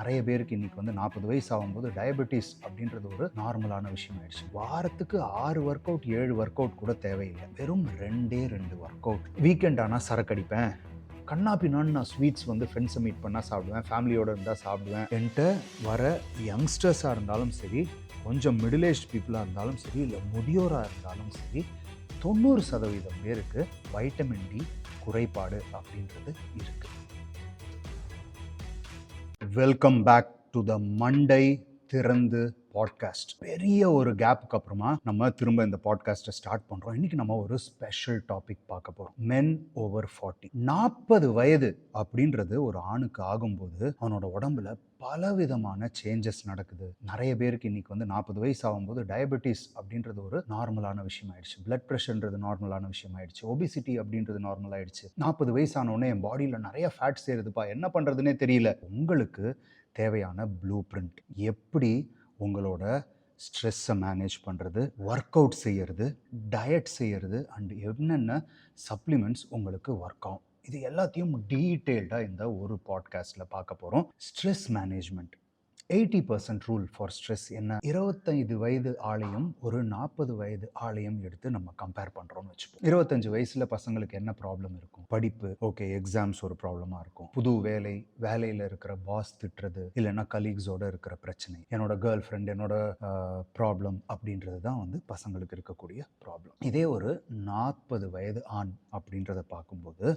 நிறைய பேருக்கு இன்னைக்கு 40 வயசு ஆகும்போது டயபெட்டிஸ் அப்படின்றது ஒரு நார்மலான விஷயம் ஆயிடுச்சு. வாரத்துக்கு 6 ஒர்க் அவுட் 7 ஒர்க் அவுட் கூட தேவையில்லை. வெறும் 2 ஒர்க் அவுட். வீக்கெண்ட் ஆனால் சரக்கு அடிப்பேன், கண்ணா பின்னான்னு நான் ஸ்வீட்ஸ் ஃப்ரெண்ட்ஸை மீட் பண்ணால் சாப்பிடுவேன், ஃபேமிலியோடு இருந்தால் சாப்பிடுவேன். என்கிட்ட வர யங்ஸ்டர்ஸாக இருந்தாலும் சரி, கொஞ்சம் மிடில் ஏஜ் பீப்புளாக இருந்தாலும் சரி, இல்லை முதியோராக இருந்தாலும் சரி, 90% பேருக்கு வைட்டமின் டி குறைபாடு அப்படின்றது இருக்குது. வெல்கம் பேக் டு த மண்டை திறந்து பாட்காஸ்ட். பெரிய ஒரு கேப்புக்கு அப்புறமா நம்ம திரும்ப இந்த பாட்காஸ்ட்டை ஸ்டார்ட் பண்ணுறோம். இன்றைக்கி நம்ம ஒரு ஸ்பெஷல் டாபிக் பார்க்க போகிறோம். மென் ஓவர் 40. 40 வயது அப்படின்றது ஒரு ஆணுக்கு ஆகும்போது அவனோட உடம்புல பலவிதமான சேஞ்சஸ் நடக்குது. நிறைய பேருக்கு இன்னைக்கு 40 வயசு ஆகும்போது டயபெட்டிஸ் அப்படின்றது ஒரு நார்மலான விஷயம் ஆயிடுச்சு. பிளட் ப்ரெஷர்ன்றது நார்மலான விஷயம் ஆயிடுச்சு. ஒபிசிட்டி அப்படின்றது நார்மல் ஆயிடுச்சு. 40 வயசு ஆனோடனே என் பாடியில் நிறைய ஃபேட்ஸ் சேருதுப்பா, என்ன பண்ணுறதுனே தெரியல. உங்களுக்கு தேவையான ப்ளூ பிரிண்ட், எப்படி உங்களோட ஸ்ட்ரெஸ்ஸை மேனேஜ் பண்ணுறது, ஒர்க் அவுட் செய்கிறது, டயட் செய்கிறது அண்ட் என்னென்ன சப்ளிமெண்ட்ஸ் உங்களுக்கு ஒர்க் ஆகும், இது எல்லாத்தையும் டீட்டெயில்டாக இந்த ஒரு பாட்காஸ்ட்டில் பார்க்க போகிறோம். Stress management 80% rule for stress என்ன? 25 வயது ஆளையும் ஒரு 40 வயது ஆளையும் எடுத்து நம்ம கம்பேர் பண்ணுறோம்னு வச்சுப்போம். 25 வயசில் பசங்களுக்கு என்ன ப்ராப்ளம் இருக்கும்? படிப்பு, ஓகே, எக்ஸாம்ஸ் ஒரு ப்ராப்ளமாக இருக்கும். புது வேலையில் இருக்கிற பாஸ் திட்டுறது, இல்லைன்னா கலீக்ஸோட இருக்கிற பிரச்சனை, என்னோட கேர்ள் ஃப்ரெண்ட், என்னோட ப்ராப்ளம் அப்படின்றது தான் பசங்களுக்கு இருக்கக்கூடிய ப்ராப்ளம். இதே ஒரு 40 வயது ஆண் அப்படின்றத பார்க்கும்போது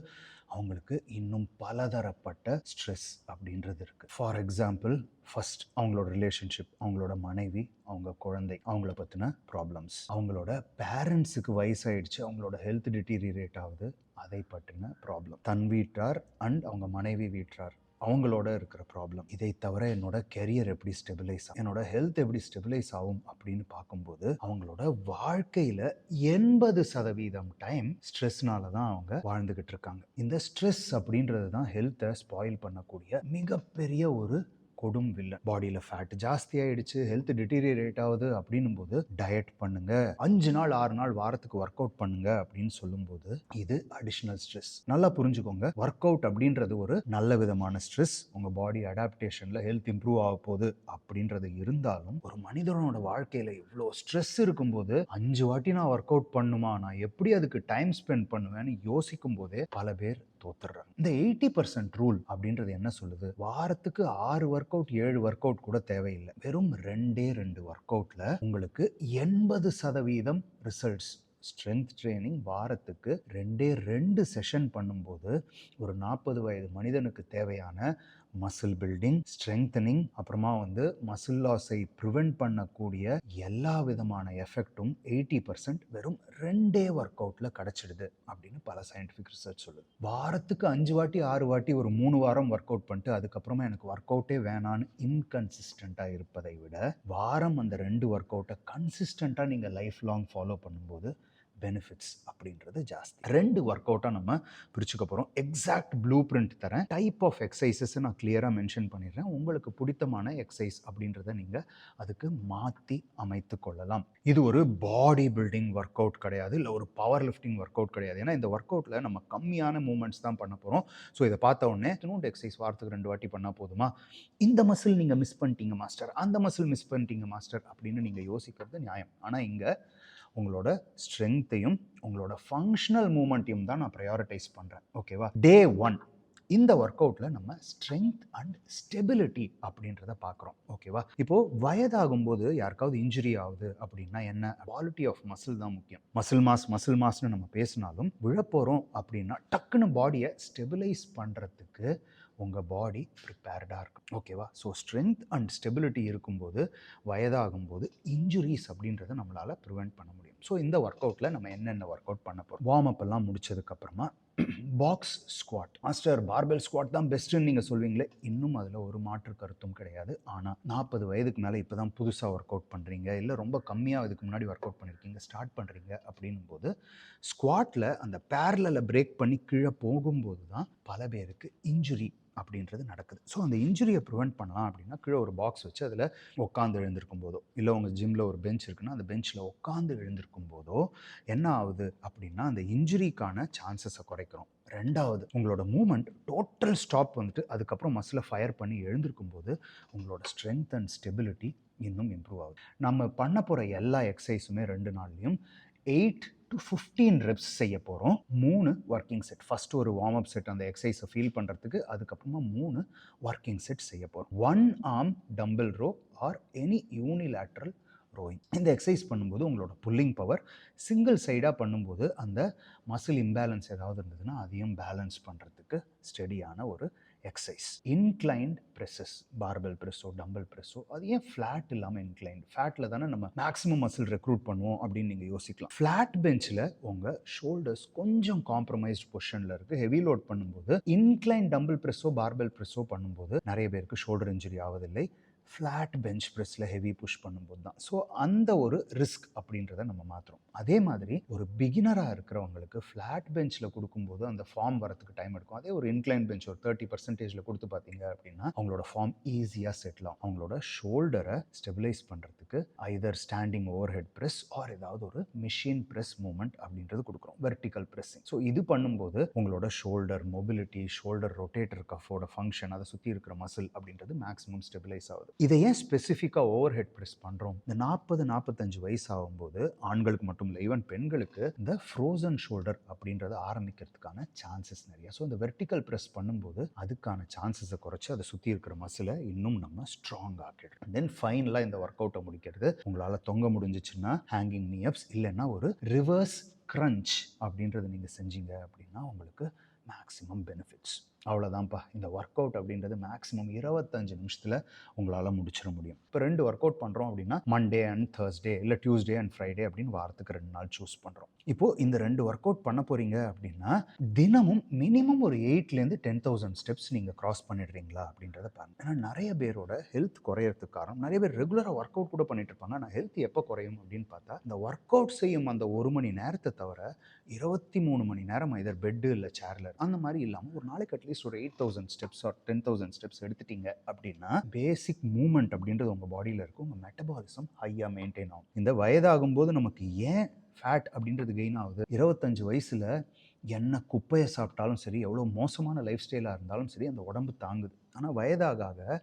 அவங்களுக்கு இன்னும் பலதரப்பட்ட ஸ்ட்ரெஸ் அப்படின்றது இருக்குது. ஃபார் எக்ஸாம்பிள், ஃபர்ஸ்ட் அவங்களோட ரிலேஷன்ஷிப், அவங்களோட மனைவி, அவங்க குழந்தை, அவங்கள பற்றின ப்ராப்ளம்ஸ், அவங்களோட பேரண்ட்ஸுக்கு வயசாயிடுச்சு, அவங்களோட ஹெல்த் டிட்டீரியரேட் ஆகுது, அதை பற்றின ப்ராப்ளம், தன் வீட்டார் அண்ட் அவங்க மனைவி வீட்டார் அவங்களோட இருக்கிற ப்ராப்ளம். இதை தவிர என்னோட கெரியர் எப்படி ஸ்டெபிலைஸ் ஆகும், என்னோட ஹெல்த் எப்படி ஸ்டெபிலைஸ் ஆகும் அப்படின்னு பார்க்கும்போது அவங்களோட வாழ்க்கையில் 80% டைம் ஸ்ட்ரெஸ்னால தான் அவங்க வாழ்ந்துகிட்டு இருக்காங்க. இந்த ஸ்ட்ரெஸ் அப்படின்றது தான் ஹெல்த்தை ஸ்பாயில் பண்ணக்கூடிய மிகப்பெரிய ஒரு கொடும் வில்லன். பாடியில் ஃபேட் ஜாஸ்தி ஆயிடுச்சு, ஹெல்த் டிட்டீரியரேட் ஆகுது அப்படின்னும் போது டயட் பண்ணுங்க, 5 நாள் 6 நாள் வாரத்துக்கு ஒர்க் அவுட் பண்ணுங்க அப்படின்னு சொல்லும்போது இது அடிஷனல் ஸ்ட்ரெஸ். நல்லா புரிஞ்சுக்கோங்க, ஒர்க் அவுட் அப்படின்றது ஒரு நல்ல விதமான ஸ்ட்ரெஸ். உங்க பாடி அடாப்டேஷன்ல ஹெல்த் இம்ப்ரூவ் ஆக போகுது அப்படின்றது இருந்தாலும், ஒரு மனிதனோட வாழ்க்கையில இவ்வளோ ஸ்ட்ரெஸ் இருக்கும்போது 5 வாட்டி நான் ஒர்க் அவுட் பண்ணுமா, நான் எப்படி அதுக்கு டைம் ஸ்பெண்ட் பண்ணுவேன்னு யோசிக்கும் போதே பல பேர் தோத்துறாங்க. இந்த 80% ரூல் அப்படின்றது என்ன சொல்லுது? வாரத்துக்கு 6 ஒர்க் அவுட் 7 ஒர்க் அவுட் கூட தேவையில்லை. வெறும் 2 ஒர்க் அவுட்ல உங்களுக்கு 80% ரிசல்ட்ஸ். ஸ்ட்ரென்த் ட்ரைனிங் வாரத்துக்கு 2 செஷன் பண்ணும்போது ஒரு 40 வயது மனிதனுக்கு தேவையான மசில் பில்டிங், ஸ்ட்ரெங்தனிங், அப்புறமா மசில் லாஸை ப்ரிவென்ட் பண்ணக்கூடிய எல்லா விதமான எஃபெக்டும் 80% வெறும் 2 ஒர்க் அவுட்ல கிடைச்சிடுது அப்படின்னு பல சயின்டிஃபிக் ரிசர்ச் சொல்லுது. வாரத்துக்கு 5 வாட்டி 6 வாட்டி ஒரு 3 வாரம் ஒர்க் அவுட் பண்ணிட்டு அதுக்கப்புறமா எனக்கு ஒர்க் அவுட்டே வேணான்னு இன்கன்சிஸ்டண்டா இருப்பதை விட, வாரம் அந்த 2 ஒர்க் அவுட்டை கன்சிஸ்டண்டா நீங்க லைஃப் லாங் ஃபாலோ பண்ணும்போது பெனிஃபிட்ஸ் அப்படின்றது ஜாஸ்தி. 2 ஒர்க் அவுட்டாக நம்ம பிரிச்சுக்க போகிறோம். எக்ஸாக்ட் ப்ளூ பிரிண்ட் தரேன். டைப் ஆஃப் எக்ஸசைசஸ் நான் கிளியராக மென்ஷன் பண்ணிடுறேன். உங்களுக்கு பிடித்தமான எக்ஸசைஸ் அப்படின்றத நீங்கள் அதுக்கு மாற்றி அமைத்து கொள்ளலாம். இது ஒரு பாடி பில்டிங் ஒர்க் அவுட் கிடையாது, இல்லை ஒரு பவர் லிஃப்டிங் ஒர்க் அவுட் கிடையாது. ஏன்னா இந்த ஒர்க் அவுட்டில் நம்ம கம்மியான மூமெண்ட்ஸ் தான் பண்ண போகிறோம். ஸோ இதை பார்த்த உடனே இன்னொரு எக்ஸசைஸ் வாரத்துக்கு 2 வாட்டி பண்ணால் போதுமா, இந்த மசில் நீங்கள் மிஸ் பண்ணிட்டீங்க மாஸ்டர், அந்த மசில் மிஸ் பண்ணிட்டீங்க மாஸ்டர் அப்படின்னு நீங்கள் யோசிக்கிறது நியாயம். ஆனால் இங்கே உங்களோட ஸ்ட்ரென்த்தையும் உங்களோட ஃபங்க்ஷனல் மூமெண்ட்டையும் தான் நான் ப்ரையாரிட்டைஸ் பண்ணுறேன். ஓகேவா? டே 1 இந்த ஒர்க் அவுட்டில் நம்ம ஸ்ட்ரென்த் அண்ட் ஸ்டெபிலிட்டி அப்படின்றத பார்க்குறோம். ஓகேவா? இப்போது வயதாகும்போது யாருக்காவது இன்ஜுரி ஆகுது அப்படின்னா என்ன, குவாலிட்டி ஆஃப் மசில் தான் முக்கியம். மசில் மாஸ்னு நம்ம பேசினாலும் விழப்போகிறோம் அப்படின்னா டக்குன்னு பாடியை ஸ்டெபிலைஸ் பண்ணுறதுக்கு உங்கள் பாடி ப்ரிப்பேர்டாக இருக்கும். ஓகேவா? ஸோ ஸ்ட்ரென்த் அண்ட் ஸ்டெபிலிட்டி இருக்கும்போது வயதாகும்போது இன்ஜுரிஸ் அப்படின்றத நம்மளால் ப்ரிவெண்ட் பண்ண முடியும். ஸோ இந்த ஒர்க் அவுட்டில் நம்ம என்னென்ன ஒர்க் அவுட் பண்ண போகிறோம்? வார்ம் அப் எல்லாம் முடிச்சதுக்கப்புறமா box squat. Master barbell squat தான் பெஸ்ட்டுன்னு நீங்கள் சொல்வீங்களே, இன்னும் அதில் ஒரு மாற்று கருத்தும் கிடையாது. ஆனால் 40 வயதுக்கு மேலே இப்போ தான் புதுசாக ஒர்க் அவுட் பண்ணுறீங்க, இல்லை ரொம்ப கம்மியாக இதுக்கு முன்னாடி ஒர்க் அவுட் பண்ணியிருக்கீங்க, ஸ்டார்ட் பண்ணுறீங்க அப்படின்னும் போது ஸ்குவாட்டில் அந்த பேரலில் பிரேக் பண்ணி கீழே போகும்போது தான் பல பேருக்கு இன்ஜுரி அப்படின்றது நடக்குது. ஸோ அந்த இன்ஜுரியை ப்ரிவெண்ட் பண்ணலாம் அப்படின்னா கீழே ஒரு பாக்ஸ் வச்சு அதில் உட்காந்து எழுந்திருக்கும் போதோ, இல்லை உங்கள் ஜிம்மில் ஒரு பெஞ்ச் இருக்குன்னா அந்த பெஞ்சில் உட்காந்து எழுந்திருக்கும் போதோ என்ன ஆகுது அப்படின்னா அந்த இன்ஜுரிக்கான சான்சஸை குறைக்கிறோம். ரெண்டாவது, உங்களோட மூமெண்ட் டோட்டல் ஸ்டாப் வந்துட்டு அதுக்கப்புறம் மசிலை ஃபயர் பண்ணி எழுந்திருக்கும் போது உங்களோட ஸ்ட்ரென்த் அண்ட் ஸ்டெபிலிட்டி இன்னும் இம்ப்ரூவ் ஆகுது. நம்ம பண்ண போகிற எல்லா எக்ஸசைஸுமே 2 நாள்லையும் 8 to 15 ரெப்ஸ் செய்ய போகிறோம். 3 ஒர்க்கிங் செட். ஃபஸ்ட்டு ஒரு வார்ம் அப் செட் அந்த எக்ஸசைஸை ஃபீல் பண்ணுறதுக்கு, அதுக்கப்புறமா 3 ஒர்க்கிங் செட் செய்ய போகிறோம். 1 arm dumbbell row or any unilateral rowing. இந்த எக்ஸசைஸ் பண்ணும்போது உங்களோட புல்லிங் பவர் சிங்கிள் சைடாக பண்ணும்போது அந்த மசில் இம்பேலன்ஸ் ஏதாவது இருந்ததுன்னா அதையும் பேலன்ஸ் பண்ணுறதுக்கு ஸ்டெடியான ஒரு எக்ஸசைஸ். இன்க்ளைன்ட் ப்ரெஸ்ஸஸ், பார்பெல் ப்ரெஸ்ஸோ டம்பிள் ப்ரெஸ்ஸோ, அது ஏன் ஃப்ளாட் இல்லாமல் இன்க்ளைன்ட்? ஃப்ளாட்டில் தானே நம்ம மேக்ஸிமம் மசில் ரெக்ரூட் பண்ணுவோம் அப்படின்னு நீங்கள் யோசிக்கலாம். ஃப்ளாட் பெஞ்சில் உங்கள் ஷோல்டர்ஸ் கொஞ்சம் காம்ப்ரமைஸ்ட் பொசிஷனில் இருக்குது. ஹெவி லோட் பண்ணும்போது இன்க்ளைன் டம்பிள் ப்ரெஸ்ஸோ பார்பெல் ப்ரெஸ்ஸோ பண்ணும்போது நிறைய பேருக்கு ஷோல்டர் இன்ஜுரி ஆவதில்லை. ஃப்ளாட் பெஞ்ச் ப்ரெஸ்ஸில் ஹெவி புஷ் பண்ணும்போது தான். ஸோ அந்த ஒரு ரிஸ்க் அப்படின்றத நம்ம மாற்றுறோம். அதே மாதிரி ஒரு பிகினராக இருக்கிறவங்களுக்கு ஃப்ளாட் பெஞ்சில் கொடுக்கும்போது அந்த ஃபார்ம் வரத்துக்கு டைம் எடுக்கும். அதே ஒரு இன்க்ளைன் பெஞ்ச் ஒரு 30% கொடுத்து பார்த்தீங்க அப்படின்னா அவங்களோட ஃபார்ம் ஈஸியாக செட்டில் ஆகும். அவங்களோட ஷோல்டரை ஸ்டெபிலைஸ் பண்ணுறதுக்கு either standing overhead press or ஏதாவது ஒரு மிஷின் ப்ரெஸ் மூமெண்ட் அப்படின்றது கொடுக்குறோம், வெர்டிக்கல் ப்ரெஸ்ஸிங். ஸோ இது பண்ணும்போது உங்களோட ஷோல்டர் மொபிலிட்டி, ஷோல்டர் ரொட்டேட்டர் கஃபோட ஃபங்க்ஷன், அதை சுற்றி இருக்கிற மசில் அப்படின்றது மேக்ஸிமம் ஸ்டெபிலைஸ் ஆகுது. இதை ஏன் ஸ்பெசிஃபிக்காக ஓவர் ஹெட் ப்ரெஸ் பண்ணுறோம்? இந்த 40-45 வயசு ஆகும்போது ஆண்களுக்கு மட்டும் இல்லை, ஈவன் பெண்களுக்கு இந்த ஃப்ரோசன் ஷோல்டர் அப்படின்றத ஆரம்பிக்கிறதுக்கான சான்சஸ் நிறையா. ஸோ இந்த வெர்டிக்கல் ப்ரெஸ் பண்ணும்போது அதுக்கான சான்சஸை குறைச்சி அதை சுற்றி இருக்கிற மசிலை இன்னும் நம்ம ஸ்ட்ராங் ஆக்கிடுறோம். தென் ஃபைனலாக இந்த ஒர்க் அவுட்டை முடிக்கிறது, உங்களால் தொங்க முடிஞ்சிச்சுன்னா ஹேங்கிங் knee ups, இல்லைன்னா ஒரு ரிவர்ஸ் க்ரன்ச் அப்படின்றத நீங்கள் செஞ்சீங்க அப்படின்னா உங்களுக்கு மேக்ஸிமம் பெனிஃபிட்ஸ். அவ்வளோதான்ப்பா. இந்த ஒர்க் அவுட் அப்படின்றது மேக்ஸிமம் 25 நிமிஷத்தில் உங்களால் முடிச்சிட முடியும். இப்போ 2 ஒர்க் அவுட் பண்ணுறோம் அப்படின்னா மண்டே அண்ட் தேர்ஸ்டே, இல்லை டியூஸ்டே அண்ட் ஃப்ரைடே அப்படின்னு வாரத்துக்கு 2 நாள் சூஸ் பண்ணுறோம். இப்போது இந்த 2 ஒர்க் அவுட் பண்ண போகிறீங்க அப்படின்னா தினமும் மினிமம் ஒரு 8,000 to 10,000 ஸ்டெப்ஸ் நீங்கள் கிராஸ் பண்ணிடுறீங்களா அப்படின்றத பாருங்கள். ஏன்னா நிறைய பேரோட ஹெல்த் குறையறதுக்கு காரணம், நிறைய பேர் ரெகுலராக ஒர்க் அவுட் கூட பண்ணிட்டு இருப்பாங்க. நான் ஹெல்த் எப்போ குறையும் அப்படின்னு பார்த்தா இந்த ஒர்க் அவுட் செய்யும் அந்த 1 மணி நேரத்தை தவிர 23 மணி நேரம் இதர் பெட்டு இல்லை சேரில் அந்த மாதிரி இல்லாமல் ஒரு நாளைக்கு அட்லீஸ்ட் ஒரு 8,000 ஸ்டெப்ஸ் ஆர் 10,000 ஸ்டெப்ஸ் எடுத்துட்டீங்க அப்படின்னா பேசிக் மூவ்மெண்ட் அப்படின்றது உங்கள் பாடியில் இருக்கும். உங்கள் மெட்டபாலிசம் ஹையாக மெயின்டைன் ஆகும். இந்த வயதாகும் போது நமக்கு ஏன் ஃபேட் அப்படின்றது கெயின் ஆகுது? 25 வயசில் என்ன குப்பையை சாப்பிட்டாலும் சரி, எவ்வளோ மோசமான லைஃப் ஸ்டைலாக இருந்தாலும் சரி, அந்த உடம்பு தாங்குது. ஆனால் வயதாக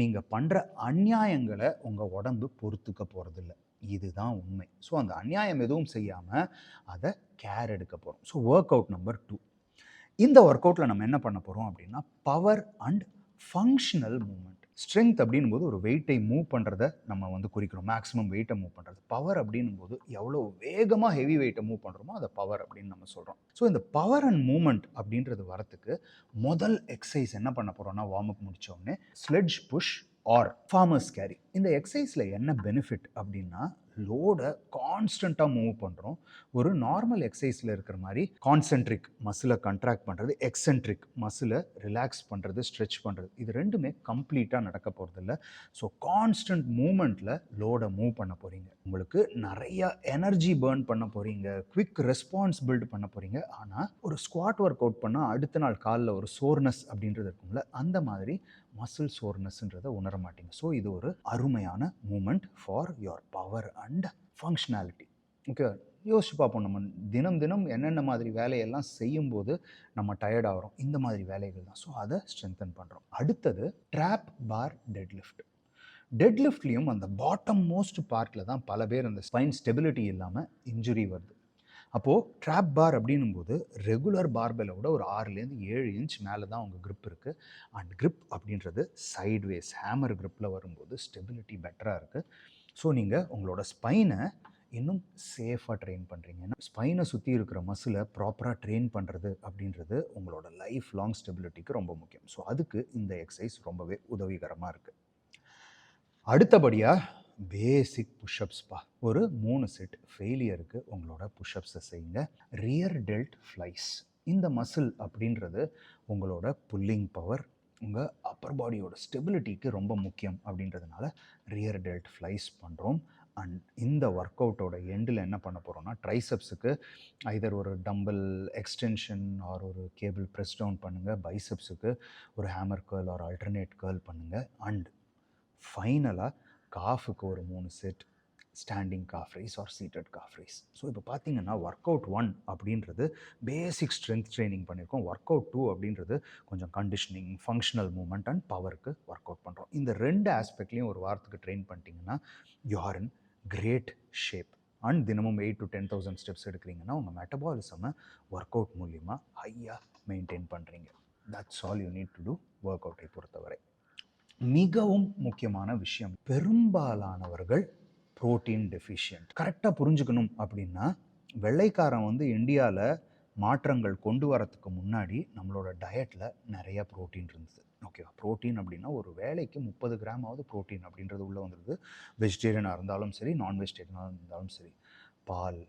நீங்கள் பண்ணுற அநியாயங்களை உங்கள் உடம்பு பொறுத்துக்க போகிறதில்ல. இதுதான் உண்மை. ஸோ அந்த அநியாயம் எதுவும் செய்யாமல் அதை கேர் எடுக்க போகிறோம். So work out number 2. இந்த ஒர்க் அவுட்டில் நம்ம என்ன பண்ண போகிறோம் அப்படின்னா power and functional movement. Strength அப்படின்னும் போது ஒரு வெயிட்டை மூவ் பண்ணுறத நம்ம குறிக்கிறோம், மேக்ஸிமம் வெயிட்டை மூவ் பண்ணுறது. பவர் அப்படின்னும் போது எவ்வளோ வேகமாக ஹெவி வெயிட்டை மூவ் பண்ணுறோமோ அதை பவர் அப்படின்னு நம்ம சொல்கிறோம். ஸோ இந்த பவர் அண்ட் மூவ்மெண்ட் அப்படின்றது வரத்துக்கு முதல் எக்ஸசைஸ் என்ன பண்ண போகிறோம்னா வார்ம் அப் முடித்தோடனே sledge push or farmer's carry. இந்த எக்ஸசைஸில் என்ன பெனிஃபிட் அப்படின்னா லோடை கான்ஸ்டண்ட்டாக மூவ் பண்ணுறோம். ஒரு நார்மல் எக்ஸசைஸில் இருக்கிற மாதிரி கான்சென்ட்ரிக் மசிலை கண்ட்ராக்ட் பண்ணுறது, எக்ஸென்ட்ரிக் மசிலை ரிலாக்ஸ் பண்ணுறது, ஸ்ட்ரெச் பண்ணுறது, இது ரெண்டுமே கம்ப்ளீட்டாக நடக்க போகிறதில்ல. ஸோ கான்ஸ்டன்ட் மூமெண்ட்டில் லோடை மூவ் பண்ண போகிறீங்க. உங்களுக்கு நிறைய எனர்ஜி பேர்ன் பண்ண போகிறீங்க, குவிக் ரெஸ்பான்ஸ் பில்ட் பண்ண போகிறீங்க. ஆனால் ஒரு ஸ்குவாட் ஒர்க் அவுட் பண்ணால் அடுத்த நாள் காலில் ஒரு சோர்னஸ் அப்படின்றது இருக்கும்ல, அந்த மாதிரி மசில் சோர்னஸ்ன்றதை உணர மாட்டீங்க. ஸோ இது ஒரு அருமையான moment for your power and functionality. Okay, யோசிச்சு பார்ப்போம். நம்ம தினம் என்னென்ன மாதிரி வேலையெல்லாம் செய்யும்போது நம்ம டயர்ட் ஆகிறோம், இந்த மாதிரி வேலைகள் தான். ஸோ அதை ஸ்ட்ரென்தன் பண்ணுறோம். அடுத்தது ட்ராப் பார் டெட்லிஃப்ட். டெட்லிஃப்ட்லேயும் அந்த பாட்டம் மோஸ்ட் பார்ட்டில் தான் பல பேர் அந்த ஸ்பைன் ஸ்டெபிலிட்டி இல்லாமல் இன்ஜுரி வருது. அப்போது ட்ராப் பார் அப்படின்னும்போது ரெகுலர் பார்பெலை விட ஒரு 6-7 இன்ச் மேலே தான் உங்கள் grip இருக்குது. அண்ட் grip அப்படின்றது சைட்வேஸ் ஹேமர் gripல வரும்போது ஸ்டெபிலிட்டி பெட்டராக இருக்குது. ஸோ நீங்கள் உங்களோட ஸ்பைனை இன்னும் சேஃபாக ட்ரெயின் பண்ணுறீங்க. ஏன்னா ஸ்பைனை சுற்றி இருக்கிற மசிலை ப்ராப்பராக ட்ரெயின் பண்ணுறது அப்படின்றது உங்களோட லைஃப் லாங் ஸ்டெபிலிட்டிக்கு ரொம்ப முக்கியம். ஸோ அதுக்கு இந்த எக்ஸசைஸ் ரொம்பவே உதவிகரமாக இருக்குது. அடுத்தபடியாக பேசிக் புஷ்அப்ஸ்பா. ஒரு 3 செட் ஃபெயிலியருக்கு உங்களோட புஷ்அப்ஸை செய்யுங்க. Rear delt flies. இந்த மசில் அப்படின்றது உங்களோட புல்லிங் பவர், உங்கள் அப்பர் பாடியோட ஸ்டெபிலிட்டிக்கு ரொம்ப முக்கியம் அப்படின்றதுனால ரியர் டெல்ட் ஃப்ளைஸ் பண்ணுறோம். அண்ட் இந்த ஒர்க் அவுட்டோட எண்டில் என்ன பண்ண போகிறோம்னா, ட்ரைசெப்ஸுக்கு ஐதர் ஒரு டம்பிள் எக்ஸ்டென்ஷன் ஆர் ஒரு கேபிள் ப்ரெஸ் டவுன் பண்ணுங்கள். பைசெப்ஸுக்கு ஒரு hammer curl or alternate curl பண்ணுங்கள். அண்ட் ஃபைனலாக காஃபுக்கு ஒரு 3 set standing calf raise or seated calf raise. So இப்போ பார்த்தீங்கன்னா ஒர்க் அவுட் 1 அப்படின்றது பேசிக் ஸ்ட்ரென்த் ட்ரைனிங் பண்ணியிருக்கோம். ஒர்க் அவுட் 2 அப்படின்றது கொஞ்சம் கண்டிஷனிங், ஃபங்க்ஷனல் மூவ்மெண்ட் அண்ட் பவருக்கு ஒர்க் அவுட் பண்ணுறோம். இந்த 2 ஆஸ்பெக்ட்லையும் ஒரு வாரத்துக்கு ட்ரெயின் பண்ணிட்டீங்கன்னா you are in great shape. And தினமும் 8 to 10,000 ஸ்டெப்ஸ் எடுக்கிறீங்கன்னா உங்கள் மெட்டபாலிசமை ஒர்க் அவுட் மூலிமா ஹையாக மெயின்டைன் பண்ணுறீங்க. That's all you need to do work அவுட்டை பொறுத்தவரை. மிகவும் முக்கியமான விஷயம், பெரும்பாலானவர்கள் புரோட்டீன் டெஃபிஷியன்ட். கரெக்டாக புரிஞ்சுக்கணும் அப்படின்னா, வெள்ளைக்காரன் இந்தியாவில் மாற்றங்கள் கொண்டு வரத்துக்கு முன்னாடி நம்மளோட டயட்டில் நிறைய ப்ரோட்டீன் இருந்தது. ஓகேவா? ப்ரோட்டீன் அப்படின்னா ஒரு வேளைக்கு 30 கிராமாவது ப்ரோட்டீன் அப்படின்றது உள்ளே வந்துடுது. வெஜிடேரியனாக இருந்தாலும் சரி, நான் வெஜிடேரியனாக இருந்தாலும் சரி. பால்,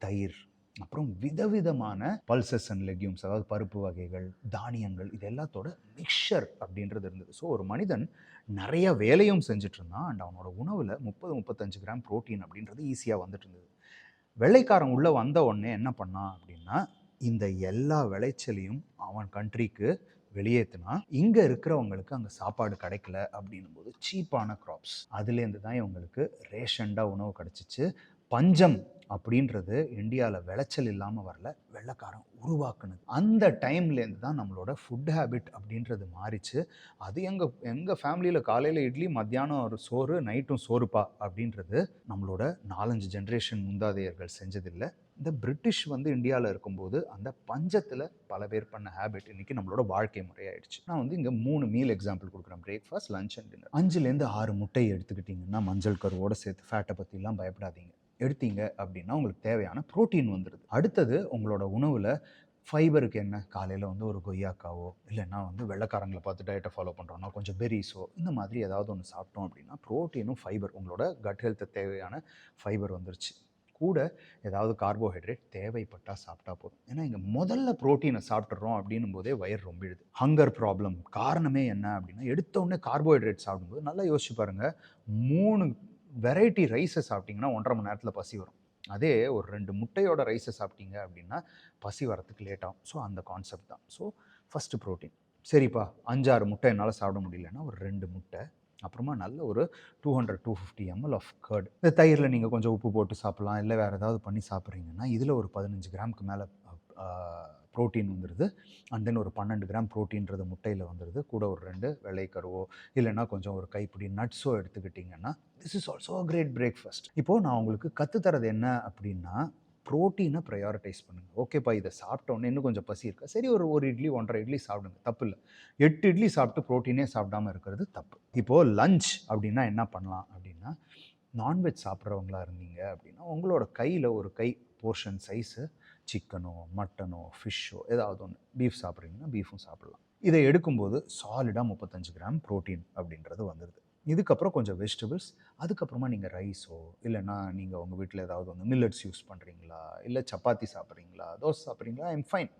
தயிர், அப்புறம் விதவிதமான பல்சஸ் அண்ட் லெக்யூம்ஸ், அதாவது பருப்பு வகைகள், தானியங்கள், இது எல்லாத்தோட மிக்சர் அப்படின்றது இருந்தது. ஸோ ஒரு மனிதன் நிறைய வேலையும் செஞ்சுட்டு இருந்தான் அண்ட் அவனோட உணவில் 30-35 கிராம் ப்ரோட்டீன் அப்படின்றது ஈஸியாக வந்துட்டு இருந்தது. வெள்ளைக்காரன் உள்ளே வந்த உடனே என்ன பண்ணான் அப்படின்னா, இந்த எல்லா விளைச்சலையும் அவன் கண்ட்ரிக்கு வெளியேற்றினா இங்கே இருக்கிறவங்களுக்கு அங்கே சாப்பாடு கிடைக்கல அப்படின்னும் போது சீப்பான கிராப்ஸ், அதுலேருந்து தான் இவங்களுக்கு ரேஷண்டாக உணவு கிடச்சிச்சு. பஞ்சம் அப்படின்றது இந்தியாவில் விளைச்சல் இல்லாமல் வரல, வெள்ளைக்காரன் உருவாக்குனது. அந்த டைம்லேருந்து தான் நம்மளோட ஃபுட் ஹேபிட் அப்படின்றது மாறிச்சு. அது எங்கள் ஃபேமிலியில் காலையில் இட்லி, மத்தியானம் ஒரு சோறு, நைட்டும் சோறுப்பா அப்படின்றது நம்மளோட 4-5 ஜென்ரேஷன் முந்தாதையர்கள் செஞ்சதில்லை. இந்த பிரிட்டிஷ் இந்தியாவில் இருக்கும்போது அந்த பஞ்சத்தில் பல பேர் பண்ண ஹேபிட் இன்றைக்கி நம்மளோட வாழ்க்கை முறையாயிடுச்சு. நான் இங்கே 3 மீல் எக்ஸாம்பிள் கொடுக்குறேன். Breakfast, lunch and dinner. 5லேருந்து 6 முட்டையை எடுத்துக்கிட்டிங்கன்னா மஞ்சள் கருவோடு சேர்த்து, ஃபேட்டை பற்றிலாம் பயப்படாதீங்க. எடுத்தீங்க அப்படின்னா உங்களுக்கு தேவையான ப்ரோட்டீன் வந்துடுது. அடுத்தது உங்களோட உணவில் ஃபைபருக்கு என்ன, காலையில் ஒரு கொய்யாக்காவோ இல்லைன்னா வெள்ளைக்காரங்களை பார்த்து டயட்டை ஃபாலோ பண்ணுறோன்னா கொஞ்சம் பெரிஸோ இந்த மாதிரி ஏதாவது ஒன்று சாப்பிட்டோம் அப்படின்னா ப்ரோட்டீனும் ஃபைபர், உங்களோட கட் ஹெல்த்து தேவையான ஃபைபர் வந்துருச்சு. கூட ஏதாவது கார்போஹைட்ரேட் தேவைப்பட்டால் சாப்பிட்டா போதும். ஏன்னா இங்கே முதல்ல ப்ரோட்டீனை சாப்பிட்றோம் அப்படின்னும் போதே வயிறு ரொம்பிடுது. ஹங்கர் ப்ராப்ளம் காரணமே என்ன அப்படின்னா, எடுத்தோடனே கார்போஹைட்ரேட் சாப்பிடும்போது நல்லா யோசிச்சு பாருங்கள், 3 வெரைட்டி ரைஸை சாப்பிட்டிங்கன்னா 1.5 மணி நேரத்தில் பசி வரும். அதே ஒரு 2 முட்டையோட ரைஸை சாப்பிட்டீங்க அப்படின்னா பசி வரத்துக்கு லேட் ஆகும். ஸோ அந்த கான்செப்ட் தான். So first protein. சரிப்பா, 5-6 முட்டை என்னால் சாப்பிட முடியலன்னா ஒரு 2 முட்டை, அப்புறமா நல்ல ஒரு 200-250 ml ஆஃப் கர்ட். இந்த தயிரில் நீங்கள் கொஞ்சம் உப்பு போட்டு சாப்பிட்லாம், இல்லை வேறு ஏதாவது பண்ணி சாப்பிட்றீங்கன்னா இதில் ஒரு 15 கிராமுக்கு மேலே ப்ரோட்டீன் வந்துடுது. அண்ட் தென் ஒரு 12 கிராம் ப்ரோட்டீன்றது முட்டையில் வந்துடுது. கூட ஒரு 2 வெள்ளைக்கருவோ இல்லைன்னா கொஞ்சம் ஒரு கைப்பிடி நட்ஸோ எடுத்துக்கிட்டிங்கன்னா this is also a great breakfast. இப்போது நான் உங்களுக்கு கற்றுத்தரது என்ன அப்படின்னா, ப்ரோட்டீனை ப்ரையாரிட்டைஸ் பண்ணுங்கள். ஓகேப்பா, இதை சாப்பிட்டோன்னே இன்னும் கொஞ்சம் பசி இருக்கா, சரி ஒரு இட்லி 1.5 இட்லி சாப்பிடுங்க, தப்பு இல்லை. 8 இட்லி சாப்பிட்டு ப்ரோட்டீனே சாப்பிடாமல் இருக்கிறது தப்பு. இப்போது லஞ்ச் அப்படின்னா என்ன பண்ணலாம் அப்படின்னா, நான்வெஜ் சாப்பிட்றவங்களா இருந்தீங்க அப்படின்னா உங்களோட கையில் ஒரு கை போர்ஷன் சைஸு சிக்கனோ, மட்டனோ, ஃபிஷ்ஷோ ஏதாவது ஒன்று, பீஃப் சாப்பிட்றீங்கன்னா பீஃபும் சாப்பிட்லாம். இதை எடுக்கும்போது சாலிடாக 35 கிராம் ப்ரோட்டீன் அப்படின்றது வந்துடுது. இதுக்கப்புறம் கொஞ்சம் வெஜிடபிள்ஸ், அதுக்கப்புறமா நீங்கள் ரைஸோ இல்லைன்னா நீங்கள் உங்கள் வீட்டில் ஏதாவது மில்லட்ஸ் யூஸ் பண்ணுறீங்களா, இல்லை சப்பாத்தி சாப்பிட்றீங்களா, தோசை சாப்பிட்றீங்களா, ஐம் ஃபைன்.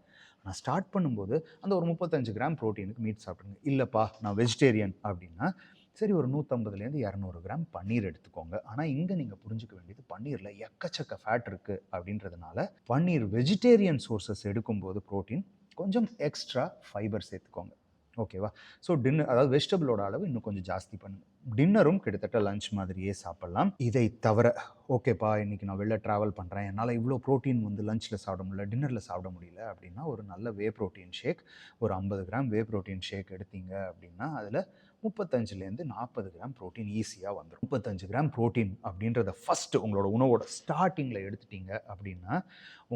நான் ஸ்டார்ட் பண்ணும்போது அந்த ஒரு 35 கிராம் ப்ரோட்டீனுக்கு மீட் சாப்பிட்ருங்க. இல்லைப்பா நான் வெஜிடேரியன் அப்படின்னா சரி ஒரு 150லேருந்து 200 கிராம் பன்னீர் எடுத்துக்கோங்க. ஆனால் இங்கே நீங்கள் புரிஞ்சுக்க வேண்டியது, பன்னீரில் எக்கச்சக்க ஃபேட் இருக்குது அப்படின்றதுனால பன்னீர் வெஜிடேரியன் சோர்சஸ் எடுக்கும்போது ப்ரோட்டீன் கொஞ்சம் எக்ஸ்ட்ரா ஃபைபர் சேர்த்துக்கோங்க. ஓகேவா? ஸோ டின்னர், அதாவது வெஜிடபிளோட அளவு இன்னும் கொஞ்சம் ஜாஸ்தி பண்ணுங்கள். டின்னரும் கிட்டத்தட்ட லஞ்ச் மாதிரியே சாப்பிட்லாம். இதை தவிர ஓகேப்பா இன்றைக்கி நான் வெளில ட்ராவல் பண்ணுறேன், என்னால் இவ்வளோ ப்ரோட்டீன் லஞ்சில் சாப்பிட முடியல, டின்னரில் சாப்பிட முடியல அப்படின்னா ஒரு நல்ல வே ப்ரோட்டீன் ஷேக், ஒரு 50 கிராம் வே ப்ரோட்டீன் ஷேக் எடுத்தீங்க அப்படின்னா அதில் 35லேருந்து 40 கிராம் ப்ரோட்டீன் ஈஸியாக வந்துடும். 35 கிராம் ப்ரோட்டீன் அப்படின்றத ஃபஸ்ட்டு உங்களோட உணவோட ஸ்டார்டிங்கில் எடுத்துட்டீங்க அப்படின்னா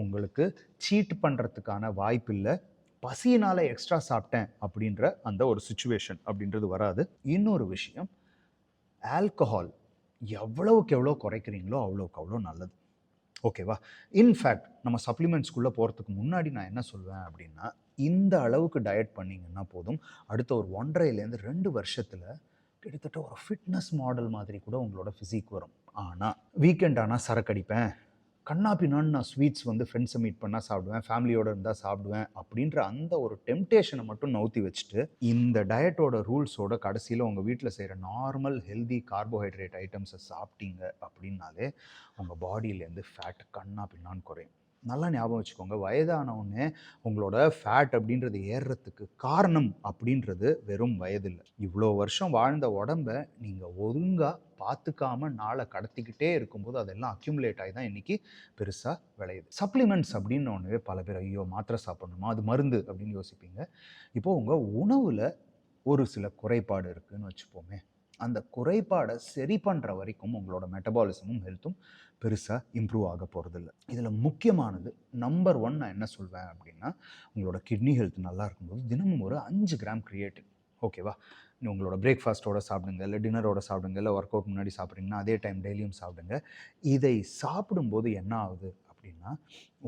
உங்களுக்கு சீட் பண்ணுறதுக்கான வாய்ப்பு இல்லை. பசியினால் எக்ஸ்ட்ரா சாப்பிட்டேன் அப்படின்ற அந்த ஒரு சிச்சுவேஷன் அப்படின்றது வராது. இன்னொரு விஷயம், ஆல்கஹால் எவ்வளவுக்கு எவ்வளோ குறைக்கிறீங்களோ அவ்வளோக்கு அவ்வளோ நல்லது. ஓகேவா? இன்ஃபேக்ட் நம்ம சப்ளிமெண்ட்ஸ்குள்ளே போகிறதுக்கு முன்னாடி நான் என்ன சொல்வேன் அப்படின்னா, இந்த அளவுக்கு டயட் பண்ணிங்கன்னா போதும், அடுத்த ஒரு 1.5லேருந்து 2 வருஷத்தில் கிட்டத்தட்ட ஒரு ஃபிட்னஸ் மாடல் மாதிரி கூட உங்களோட ஃபிசிக் வரும். ஆனால் வீக்கெண்ட் ஆனால் சரக்கு அடிப்பேன், கண்ணா பின்னான்னு நான் ஸ்வீட்ஸ் வந்து ஃப்ரெண்ட்ஸை மீட் பண்ணால் சாப்பிடுவேன், ஃபேமிலியோடு இருந்தால் சாப்பிடுவேன் அப்படின்ற அந்த ஒரு டெம்டேஷனை மட்டும் நவுத்தி வச்சுட்டு இந்த டயட்டோட ரூல்ஸோட கடைசியில் உங்கள் வீட்டில் செய்கிற நார்மல் ஹெல்தி கார்போஹைட்ரேட் ஐட்டம்ஸை சாப்பிட்டீங்க அப்படின்னாலே உங்கள் பாடியிலேருந்து ஃபேட் கண்ணா பின்னான்னு குறையும். நல்லா ஞாபகம் வச்சுக்கோங்க, வயதானவுடனே உங்களோட ஃபேட் அப்படின்றது ஏறுறதுக்கு காரணம் அப்படின்றது வெறும் வயது இல்லை. இவ்வளோ வருஷம் வாழ்ந்த உடம்பை நீங்கள் ஒழுங்காக பார்த்துக்காம நாளை கடத்திக்கிட்டே இருக்கும்போது அதெல்லாம் அக்யூமுலேட் ஆகி தான் இன்றைக்கி பெருசாக விளையுது. சப்ளிமெண்ட்ஸ் அப்படின்னு ஒன்று பல பேர் ஐயோ மாத்திரை சாப்பிடணுமா, அது மருந்து அப்படின்னு யோசிப்பீங்க. இப்போது உங்கள் உணவில் ஒரு சில குறைபாடு இருக்குதுன்னு வச்சுப்போமே, அந்த குறைபாடை சரி பண்ணுற வரைக்கும் உங்களோட மெட்டபாலிசமும் ஹெல்த்தும் பெருசாக இம்ப்ரூவ் ஆக போகிறதில்ல. இதில் முக்கியமானது நம்பர் 1 நான் என்ன சொல்வேன் அப்படின்னா, உங்களோட கிட்னி ஹெல்த் நல்லா இருக்கும்போது தினமும் ஒரு 5 கிராம் கிரியேட்டின். ஓகேவா? உங்களோட பிரேக்ஃபாஸ்ட்டோட சாப்பிடுங்க, இல்லை டின்னரோட சாப்பிடுங்க, இல்லை ஒர்க் அவுட் முன்னாடி சாப்பிட்றீங்கன்னா அதே டைம் டெய்லியும் சாப்பிடுங்க. இதை சாப்பிடும்போது என்ன ஆகுது அப்படின்னா,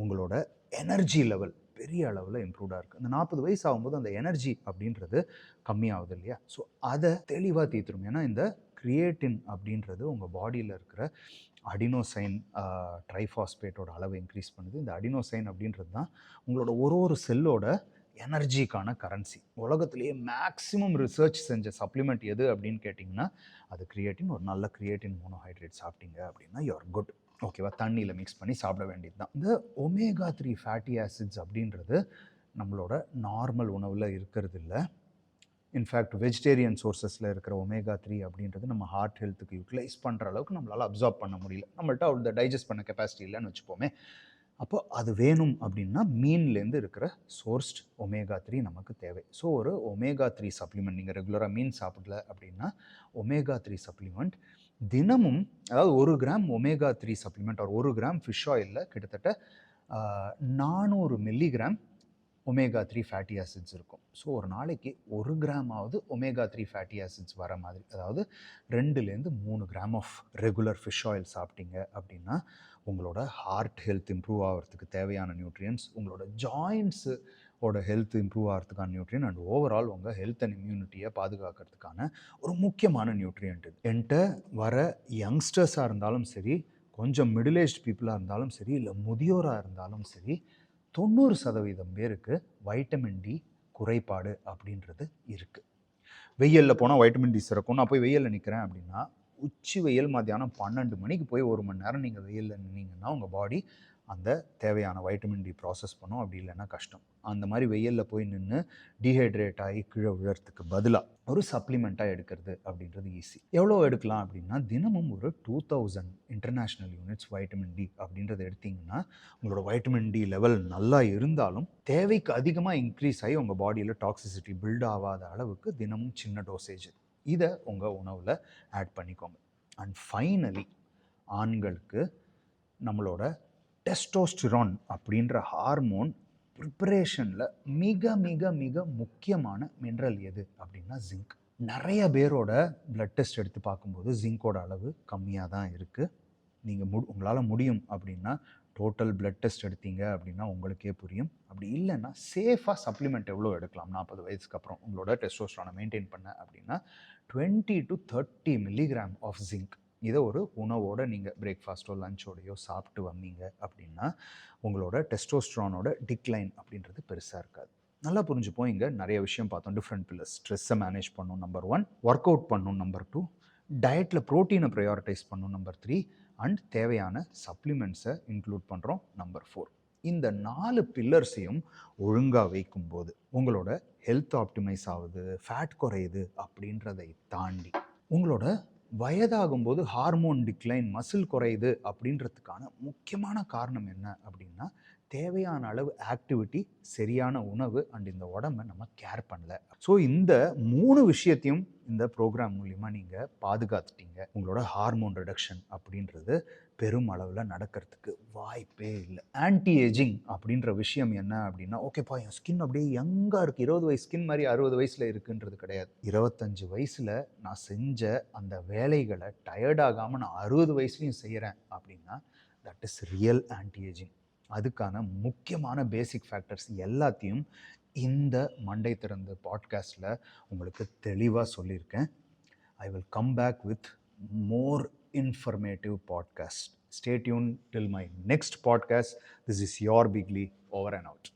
உங்களோட எனர்ஜி லெவல் பெரிய அளவில் இம்ப்ரூவ்டாக இருக்குது. இந்த 40 வயசு ஆகும்போது அந்த எனர்ஜி அப்படின்றது கம்மியாகுது இல்லையா? ஸோ அதை தெளிவாக தீர்த்துரும். ஏன்னா இந்த கிரியேட்டின் அப்படின்றது உங்கள் பாடியில் இருக்கிற அடினோசைன் ட்ரைஃபாஸ்பேட்டோட அளவை இன்க்ரீஸ் பண்ணுது. இந்த அடினோசைன் அப்படின்றது தான் உங்களோட ஒரு செல்லோட எனர்ஜிக்கான கரன்சி. உலகத்திலேயே மேக்ஸிமம் ரிசர்ச் செஞ்ச சப்ளிமெண்ட் எது அப்படின்னு கேட்டிங்கன்னா அது கிரியேட்டின். ஒரு நல்ல கிரியேட்டின் மோனோஹைட்ரேட் சாப்பிட்டீங்க அப்படின்னா யூஆர் குட். ஓகேவா? தண்ணியில் மிக்ஸ் பண்ணி சாப்பிட வேண்டியது தான். இந்த ஒமேகா 3 ஃபேட்டி ஆசிட்ஸ் அப்படின்றது நம்மளோட நார்மல் உணவில் இருக்கிறது இல்லை. இன்ஃபேக்ட் வெஜிடேரியன் சோர்ஸஸில் இருக்கிற ஒமேகா 3 அப்படின்றது நம்ம ஹார்ட் ஹெல்த்துக்கு யூட்டிலைஸ் பண்ணுற அளவுக்கு நம்மளால் அப்சார்ப் பண்ண முடியல. நம்மள்ட்ட அவ்வளோ டைஜஸ்ட் பண்ண கெப்பாசிட்டி இல்லைன்னு வச்சுப்போமே. அப்போ அது வேணும் அப்படின்னா மீன்லேருந்து இருக்கிற சோர்ஸ்ட் ஒமேகா 3 நமக்கு தேவை. ஸோ ஒரு ஒமேகா 3 சப்ளிமெண்ட் நீங்கள் ரெகுலராக மீன் சாப்பிடல அப்படின்னா ஒமேகா 3 சப்ளிமெண்ட் தினமும், அதாவது 1 கிராம் ஒமேகா 3 சப்ளிமெண்ட் ஒரு 1 கிராம் ஃபிஷ் ஆயிலில் கிட்டத்தட்ட 400 மில்லிகிராம் ஒமேகா 3 ஃபேட்டி ஆசிட்ஸ் இருக்கும். ஸோ ஒரு நாளைக்கு 1 கிராமாவது ஒமேகா 3 ஃபேட்டி ஆசிட்ஸ் வர மாதிரி, அதாவது 2லேருந்து 3 gram of regular fish oil சாப்பிட்டீங்க அப்படின்னா உங்களோட ஹார்ட் ஹெல்த் இம்ப்ரூவ் ஆகிறதுக்கு தேவையான நியூட்ரியன்ஸ், உங்களோட ஜாயின்ஸு ஓட ஹெல்த் இம்ப்ரூவ் ஆகிறதுக்கான நியூட்ரியன் அண்ட் ஓவரால் உங்கள் ஹெல்த் அண்ட் இம்யூனிட்டியை பாதுகாக்கிறதுக்கான ஒரு முக்கியமான நியூட்ரியன்ட் இது. என்கிட்ட வர யங்ஸ்டர்ஸாக இருந்தாலும் சரி, கொஞ்சம் மிடில் ஏஜ் பீப்புளாக இருந்தாலும் சரி, இல்லை முதியோராக இருந்தாலும் சரி, 90% பேருக்கு வைட்டமின் டி குறைபாடு அப்படின்றது இருக்குது. வெயிலில் போனால் வைட்டமின் டி சுரக்கும். நான் போய் வெயிலில் நிற்கிறேன் அப்படின்னா உச்சி வெயில் மத்தியானம் 12 மணிக்கு போய் 1 மணி நேரம் நீங்கள் வெயிலில் நின்னீங்கன்னா உங்கள் பாடி அந்த தேவையான வைட்டமின் டி ப்ராசஸ் பண்ணும். அப்படி இல்லைன்னா கஷ்டம். அந்த மாதிரி வெயிலில் போய் நின்று டீஹைட்ரேட் ஆகி கீழே விழறதுக்கு பதிலாக ஒரு சப்ளிமெண்ட்டாக எடுக்கிறது அப்படின்றது ஈஸி. எவ்வளோ எடுக்கலாம் அப்படின்னா தினமும் ஒரு 2000 இன்டர்நேஷ்னல் யூனிட்ஸ் வைட்டமின் டி அப்படின்றத எடுத்திங்கன்னா உங்களோட வைட்டமின் டி லெவல் நல்லா இருந்தாலும் தேவைக்கு அதிகமாக இன்க்ரீஸ் ஆகி உங்கள் பாடியில் டாக்ஸிசிட்டி பில்ட் ஆகாத அளவுக்கு தினமும் சின்ன டோசேஜ் இதை உங்கள் உணவில் ஆட் பண்ணிக்கோங்க. அண்ட் ஃபைனலி ஆண்களுக்கு நம்மளோட டெஸ்டோஸ்டிரான் அப்படின்ற ஹார்மோன் ப்ரிப்பரேஷனில் மிக மிக மிக முக்கியமான மினரல் எது அப்படின்னா ஜிங்க். நிறைய பேரோட பிளட் டெஸ்ட் எடுத்து பார்க்கும்போது ஜிங்கோட அளவு கம்மியாக தான் இருக்குது. நீங்கள் உங்களால் முடியும் அப்படின்னா டோட்டல் பிளட் டெஸ்ட் எடுத்தீங்க அப்படின்னா உங்களுக்கே புரியும். அப்படி இல்லைன்னா சேஃபாக சப்ளிமெண்ட் எவ்வளோ எடுக்கலாம் 40 வயசுக்கு அப்புறம் உங்களோட டெஸ்டோஸ்டிரானை மெயின்டைன் பண்ண அப்படின்னா 20 to 30 மில்லிகிராம் ஆஃப் ஜிங்க். இதை ஒரு உணவோடு நீங்கள் பிரேக்ஃபாஸ்ட்டோ லஞ்சோடையோ சாப்பிட்டு வந்தீங்க அப்படின்னா உங்களோட டெஸ்டோஸ்ட்ரானோட டிக்ளைன் அப்படின்றது பெருசாக இருக்காது. நல்லா புரிஞ்சுப்போம். இங்கே நிறைய விஷயம் பார்த்தோம். Different pillars. ஸ்ட்ரெஸ்ஸை மேனேஜ் பண்ணணும் நம்பர் 1, ஒர்க் அவுட் பண்ணணும் நம்பர் 2, டயட்டில் ப்ரோட்டீனை ப்ரையாரிட்டைஸ் பண்ணணும் நம்பர் 3, அண்ட் தேவையான சப்ளிமெண்ட்ஸை இன்க்ளூட் பண்ணுறோம் நம்பர் 4. இந்த 4 பில்லர்ஸையும் ஒழுங்காக வைக்கும்போது உங்களோட ஹெல்த் ஆப்டிமைஸ் ஆகுது, ஃபேட் குறையுது அப்படின்றதை தாண்டி உங்களோட வயதாகும்போது ஹார்மோன் டிக்ளைன், மசில் குறையுது அப்படின்றதுக்கான முக்கியமான காரணம் என்ன அப்படின்னா தேவையான அளவு ஆக்டிவிட்டி, சரியான உணவு அண்ட் இந்த உடம்பை நம்ம கேர் பண்ணல. ஸோ இந்த 3 விஷயத்தையும் இந்த ப்ரோக்ராம் மூலிமா நீங்கள் பாதுகாத்துட்டீங்க. உங்களோட ஹார்மோன் ரிடக்ஷன் அப்படின்றது பெரும் அளவில் நடக்கிறதுக்கு வாய்ப்பே இல்லை. ஆன்டி ஏஜிங் அப்படின்ற விஷயம் என்ன அப்படின்னா, ஓகேப்பா என் ஸ்கின் அப்படியே யங்காக இருக்குது, 20 வயசு ஸ்கின் மாதிரி 60 வயசில் இருக்குன்றது கிடையாது. 25 வயசில் நான் செஞ்ச அந்த வேலைகளை டயர்டாகாமல் நான் 60 வயசுலையும் செய்கிறேன் அப்படின்னா that is real anti ageing. அதுக்கான முக்கியமான பேசிக் ஃபேக்டர்ஸ் எல்லாத்தையும் இந்த மண்டை திறந்து பாட்காஸ்ட்டில் உங்களுக்கு தெளிவாக சொல்லியிருக்கேன். I will come back with more informative podcast. Stay tuned till my next podcast. This is your Bigly, over and out.